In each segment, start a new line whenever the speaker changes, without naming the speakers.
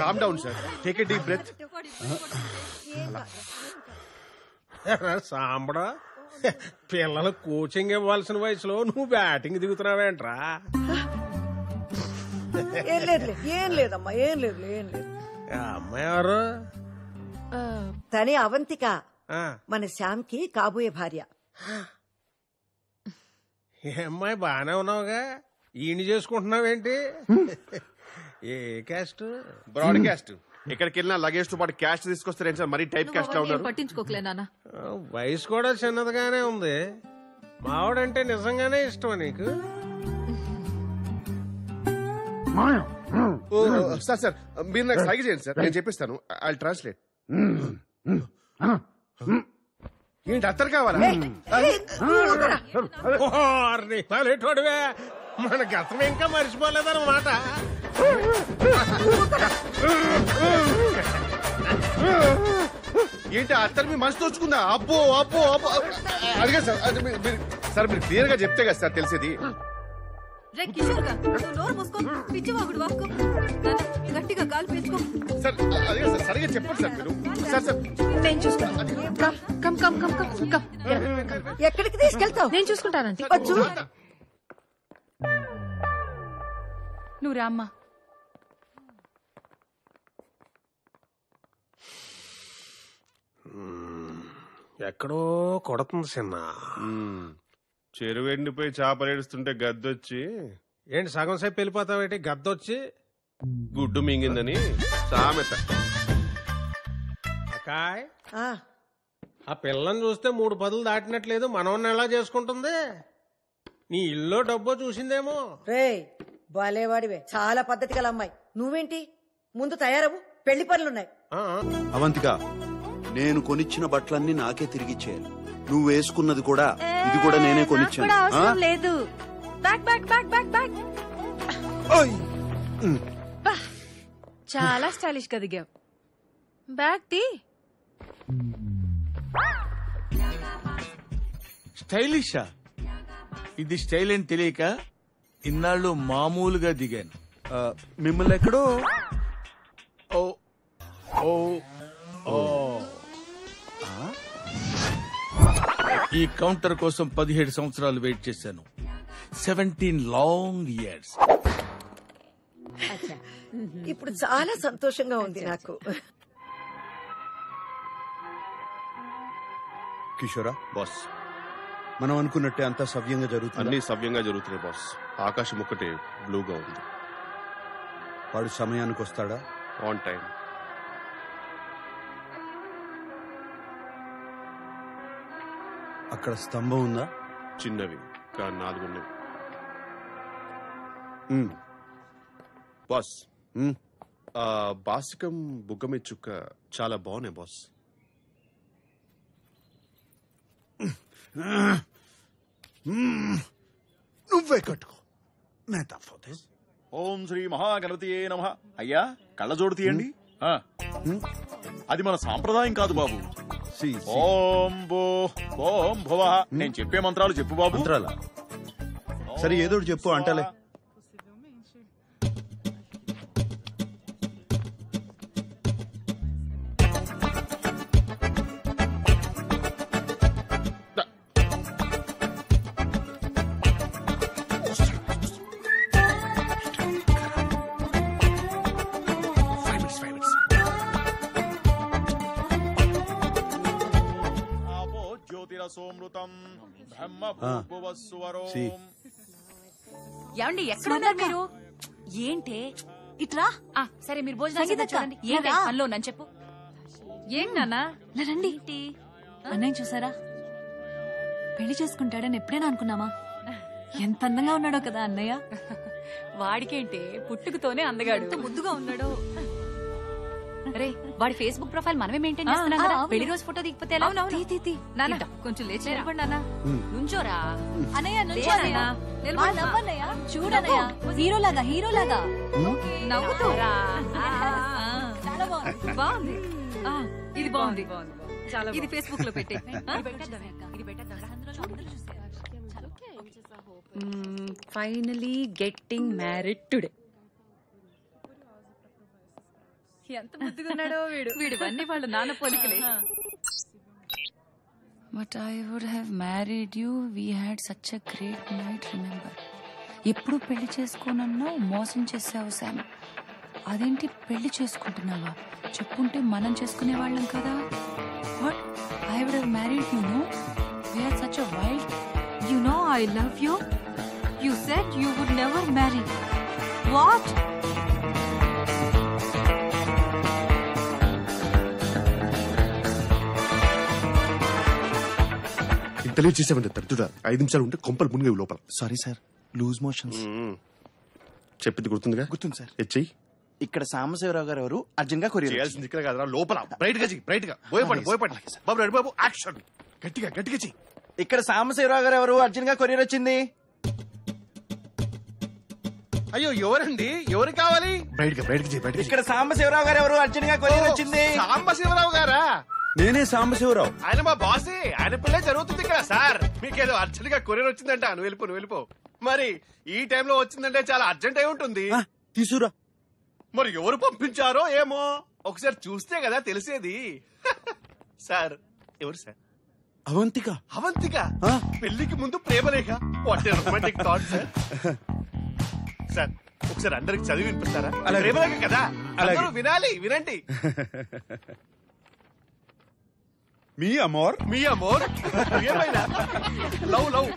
Com down sir, take a deep breath.
Sambada, పిల్లలు coaching ఇవ్వాల్సిన వయసులో నువ్వు బ్యాటింగ్ దిగుతున్నావేంట్రా?
ఏం లేదమ్మా, ఏం లేదు.
అమ్మాయి ఎవరు?
తనే అవంతిక, మన శ్యామ్కి కాబోయే భార్య.
ఏ అమ్మాయి, బానే ఉన్నావుగా, ఈయన చేసుకుంటున్నావేంటి? ఏ క్యాస్ట్?
Broadcast. ఎక్కడికి వెళ్ళినా లగేజ్ తో పాటు క్యాష్ తీసుకొస్తారేంటి సార్? మరీ టైప్ క్యాస్ట్ లా ఉన్నారు.
పట్టించుకోకలే నాన్న.
వయసు కూడా చిన్నదిగానే ఉంది. మావాడంటే నిజంగానే ఇష్టమా నీకు?
సార్ సార్ మీరు నాకు సైగ చేయండి సార్, నేను చెప్పిస్తాను. I translate. ఏంటి అత్తరు కావాలా?
మన గతం ఇంకా మర్చిపోలేదన్నమాట.
ఏంటి అత్తరు మీ మనసు తోచుకుందా? అబ్బో అబ్బో అబ్బో అడిగా సార్. సార్ మీరు క్లియర్ గా చెప్తే కదా సార్ తెలిసేది.
గట్టిగా కాలు పెంచుకో
సార్. అడిగా సార్, సరిగా చెప్పండి సార్ మీరు. సార్ సార్
నేను చూసుకుంటాను.
ఎక్కడికి తీసుకెళ్తావు?
నేను చూసుకుంటానంటే నువ్వు రామ్మా.
ఎక్కడో కొడుతుంది చిన్న.
చెరువు ఎండిపోయి చేపలేడుస్తుంటే గద్దొచ్చి,
ఏంటి సగం సేపు వెళ్ళిపోతావేంటి? గద్దొచ్చి
గుడ్డు మింగిందని సామెత.
అకాయ్, ఆ పిల్లని చూస్తే 3 పదులు దాటినట్లేదు. మనవన్ని ఎలా చేసుకుంటుంది? నీ ఇల్లు డబ్బో చూసిందేమో.
రే బాలేవాడివే, చాలా పద్ధతి గల అమ్మాయి. నువ్వేంటి ముందు తయారవు, పెళ్లి పనులున్నాయి.
అవంతిక, నేను కొనిచ్చిన బట్టలన్నీ నాకే తిరిగిచ్చేయాలి. నువ్వు వేసుకున్నది కూడా, ఇది కూడా నేనే కొనిచ్చాను.
లేదు, చాలా స్టైలిష్ గా దిగావు. బ్యాగ్ తీ.
స్టైలిషా? ఇది స్టైల్ అని తెలియక ఇన్నాళ్ళు మామూలుగా దిగాను.
మిమ్మల్ని ఎక్కడో
ఓ ఓ ఓ ఈ కౌంటర్ కోసం 17 సంవత్సరాలు వెయిట్ చేశాను. 17 లాంగ్ ఇయర్స్.
ఇప్పుడు చాలా సంతోషంగా ఉంది నాకు.
కిషోరా
బాస్,
మనం అనుకున్నట్టే అంతా సవ్యంగా జరుగుతుంది.
అన్ని సవ్యంగా జరుగుతున్నాయి బాస్. ఆకాశం ఒక్కటే బ్లూగా ఉంది.
వాడు సమయానికి వస్తాడా?
On time.
అక్కడ స్తంభం ఉందా?
చిన్నవి కానీ 4 ఉన్నాయి. బాస్, బాసికం బుగ్గమే చుక్క చాలా బాగున్నాయి బాస్.
నువ్వే కట్టుకో, నే తప్పదు.
ఓం శ్రీ మహాగణపతియే నమః. అయ్యా, కళ్ళజోడు తీయండి. అది మన సాంప్రదాయం కాదు బాబు. ఓం భూ ఓం భువ. నేను చెప్పే మంత్రాలు చెప్పు బాబు.
మంత్రాలా? సరే ఏదో చెప్పు అంటలే.
ఏమండి, ఎక్కడ ఉన్నారు మీరు? ఏంటే ఇట్రా. సరే మీరు భోజనం చూడండి. ఏంటి పనిలో నన్ను చెప్పు. ఏం నాన్నా? రండి.
అన్నయ్య చూసారా? పెళ్లి చేసుకుంటాడని ఎప్పుడైనా అనుకున్నామా? ఎంత అందంగా ఉన్నాడో కదా అన్నయ్య.
వాడికేంటే పుట్టుకతోనే అందగాడు. ఎంత ముద్దుగా ఉన్నాడో. రే, వాడి ఫేస్బుక్ ప్రొఫైల్ మనమే మెయింటైన్ చేస్తున్నాం కదా. పెళ్లి రోజు ఫోటో దిగిపోతే ఎలా? నాన్న కొంచెం లేచి నిలబడి నాన్న. నుంచోరా
అన్నయ్య, నుంచోనయ్య. చూడనయ్య, హీరోలాగా హీరోలాగా
నవ్వుతోరా. బాగుంది. ఇది బాగుంది. ఇది ఫేస్బుక్ లో పెట్టే. Finally getting married today. ఎంత ముద్దుగున్నాడో వీడివన్నీ వాళ్ళ నాన్న పోలికలే.
But I would have married you. We had such a great night, remember? ఎప్పుడు పెళ్లి చేసుకోనన్నా మోసం చేసావు శామ్. అదేంటి పెళ్లి చేసుకుంటున్నావా? చెప్పుంటే మనం చేసుకునే వాళ్ళం కదా. What? I would have married you, no? We had such a wild.
You know I love you. You said you would never marry. What?
ఇంతలే చేసామంటే తరచుడా 5 నిమిషాలు ఉంటే కొంపలు మునిగేవి లోపల.
Sorry sir, loose motions.
చెప్పింది గుర్తుందిగా?
గుర్తుంది సార్.
చెయ్యి.
ఇక్కడ సాంబశివరావు గారు ఎవరు అర్జున్ గా కొరియర్
చేయాల్సింది ఇక్కడ కాదురా, లోపల బ్రైట్ గా చెయ్యి, బ్రైట్ గా. భయపడి బాబు, రెడీ బాబు, యాక్షన్. గట్టిగా చెయ్యి.
ఇక్కడ సాంబశివరావు గారు ఎవరు అర్జున్ గా కొరియర్ వచ్చింది.
అయ్యో ఎవరండి? ఎవరు కావాలి? బ్రైట్ గా చెయ్యి, బ్రైట్ గా.
ఇక్కడ సాంబశివరావు గారు ఎవరు అర్జున్ గా కొరియర్ వచ్చింది.
సాంబశివరావు గారా?
నేనే సాంబశివరావు.
ఆయన మా బాసే. ఆయన పిల్లే జరుగుతుంది ఇక్కడ. సార్ మీకేదో అర్జెంట్ గా కొరియర్ వచ్చిందంట. నువ్వు వెళ్ళిపో. మరి ఈ టైంలో వచ్చిందంటే చాలా అర్జెంట్ అయి ఉంటుంది.
తీసురా.
మరి ఎవరు పంపించారో ఏమో ఒకసారి చూస్తే కదా తెలిసేది. సార్ ఎవరు సార్?
అవంతిక.
పెళ్లికి ముందు ప్రేమలేఖ. What a romantic thought sir. Sir ఒకసారి అందరికి చదివి వినిపిస్తారా? ప్రేమలేఖ కదా, అందరూ వినండి.
మీ అమోర్
ఏమైనా లవ్.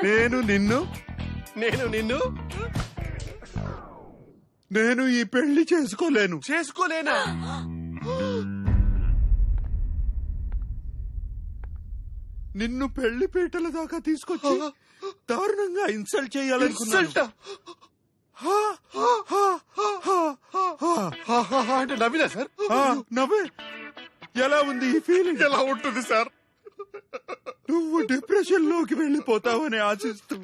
నేను నిన్ను నేను ఈ పెళ్లి చేసుకోలేనా? నిన్ను పెళ్లి పీటల దాకా తీసుకొచ్చి దారుణంగా ఇన్సల్ట్ చేయాలనుకున్నా.
అంటే నవ్వినా సార్?
నవ్వే. ఎలా ఉంది ఈ ఫీలింగ్?
ఎలా ఉంటుంది సార్?
నువ్వు డిప్రెషన్ లోకి వెళ్ళిపోతావని ఆశిస్తూ.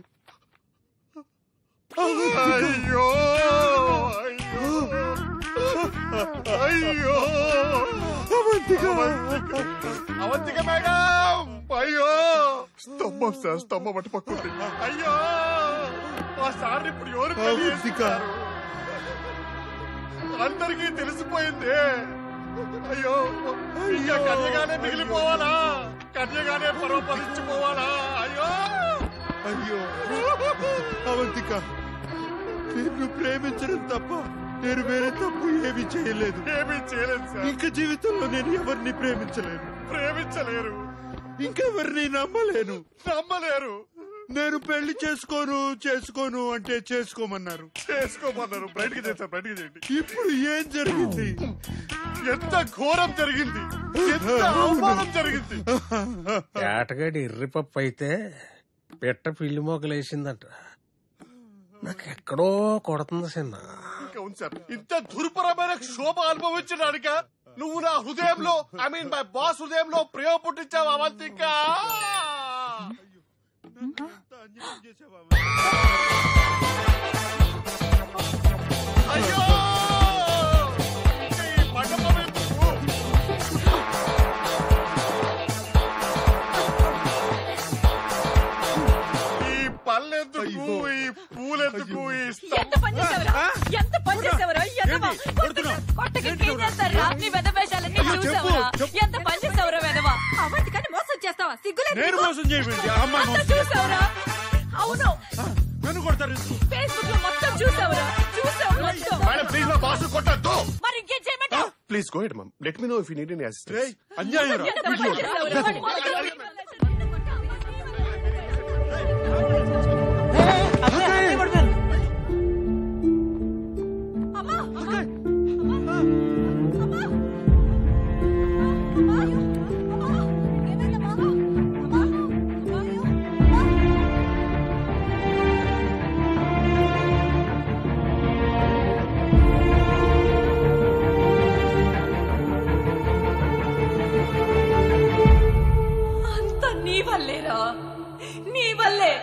అయ్యో అవంతిక మేడం. అయ్యో స్తంభం సార్, స్తంభం అటు పక్కుంది. అయ్యో ఆ సార్ ఇప్పుడు ఎవరు? అందరికీ తెలిసిపోయింది. అయ్యో ఇంకా కన్యగానే మిగిలిపోవాలా? కన్యగానే పరోపరించిపోవాలా? అయ్యో
అవంతిక, నిన్ను ప్రేమించడం తప్ప నేను వేరే తప్పు ఏమీ చేయలేదు
సార్.
ఇంకా జీవితంలో నేను ఎవరిని
ప్రేమించలేరు.
ఇంకెవరిని నమ్మలేరు. నేను పెళ్లి చేసుకోను అంటే చేసుకోమన్నారు.
బయటికి చేయండి.
ఇప్పుడు ఏం జరిగింది?
ఎంత ఘోరం జరిగింది, ఎంత అవమానం జరిగింది.
ఏటగాడి ఎర్రిపప్పు అయితే పెట్ట పిల్లి మొగలేసిందంట. నాకెక్కడో కొడుతుంది చిన్న.
సార్ ఇంత దుర్భరమైన శోభ అనుభవించడానిక నువ్వు నా హృదయంలో, ఐ మీన్ మై బాస్ హృదయంలో ప్రేమ పుట్టించావు అవంతిక. అయ్యో ఈ పళ్ళెందుకు, ఈ పూలెందుకు, ఈ
ఎంత పని చేసేవరా? అవంతికని మోసం చేస్తావా? సిగ్గులేదు.
నేను మోసం చేయబడింది.
చూసావరా? అవును,
నన్ను కొడతారు.
ఫేస్బుక్ లో మొత్తం చూసావరా?
మేడం ప్లీజ్ మా బాస్ కొట్టద్దు.
మరి ఇంకేం చేయమంటావు?
Please go ahead mum. Let me know if you need any assistance.
అన్యాయం.
అంత నీ వల్లేరా? నీ వల్లే